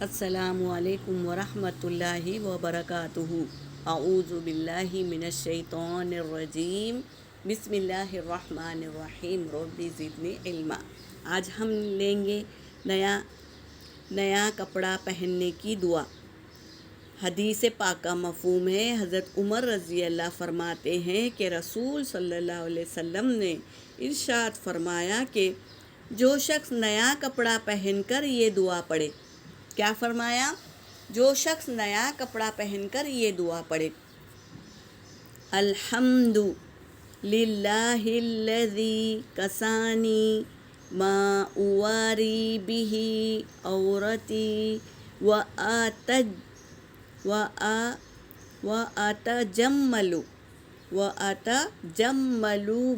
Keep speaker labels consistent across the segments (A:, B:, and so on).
A: السلام علیکم ورحمۃ اللہ وبرکاتہ۔ اعوذ باللہ من الشیطان الرجیم، بسم اللہ الرحمن الرحیم، رب زدنی علما۔ آج ہم لیں گے نیا کپڑا پہننے کی دعا۔ حدیث پاکہ مفہوم ہے، حضرت عمر رضی اللہ فرماتے ہیں کہ رسول صلی اللہ علیہ وسلم نے ارشاد فرمایا کہ جو شخص نیا کپڑا پہن کر یہ دعا پڑھے، کیا فرمایا؟ جو شخص نیا کپڑا پہن کر یہ دعا پڑھے، الحمد للہ الذی کسانی ما اواری بہ عورتی واتجمل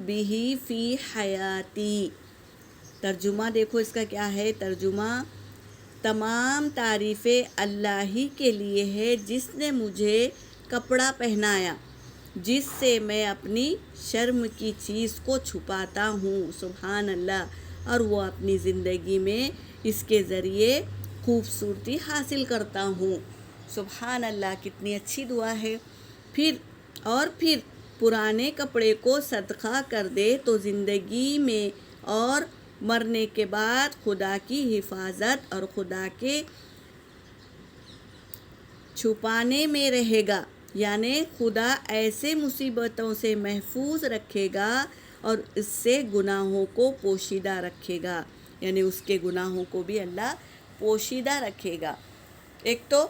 A: بہ فی حیاتی۔ ترجمہ دیکھو اس کا کیا ہے؟ ترجمہ: تمام تعریفیں اللہ ہی کے لیے ہے جس نے مجھے کپڑا پہنایا جس سے میں اپنی شرم کی چیز کو چھپاتا ہوں، سبحان اللہ، اور وہ اپنی زندگی میں اس کے ذریعے خوبصورتی حاصل کرتا ہوں۔ سبحان اللہ، کتنی اچھی دعا ہے۔ پھر پرانے کپڑے کو صدقہ کر دے تو زندگی میں اور مرنے کے بعد خدا کی حفاظت اور خدا کے چھپانے میں رہے گا، یعنی خدا ایسے مصیبتوں سے محفوظ رکھے گا اور اس سے گناہوں کو پوشیدہ رکھے گا، یعنی اس کے گناہوں کو بھی اللہ پوشیدہ رکھے گا۔ ایک تو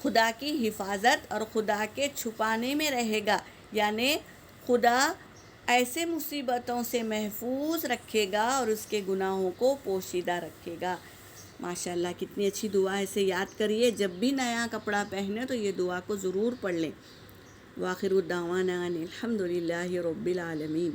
A: خدا کی حفاظت اور خدا کے چھپانے میں رہے گا، یعنی خدا ایسے مصیبتوں سے محفوظ رکھے گا اور اس کے گناہوں کو پوشیدہ رکھے گا۔ ماشاءاللہ، کتنی اچھی دعا ہے، اسے یاد کریے، جب بھی نیا کپڑا پہنے تو یہ دعا کو ضرور پڑھ لیں۔ وآخر دعوانا ان الحمد للہ رب العالمین۔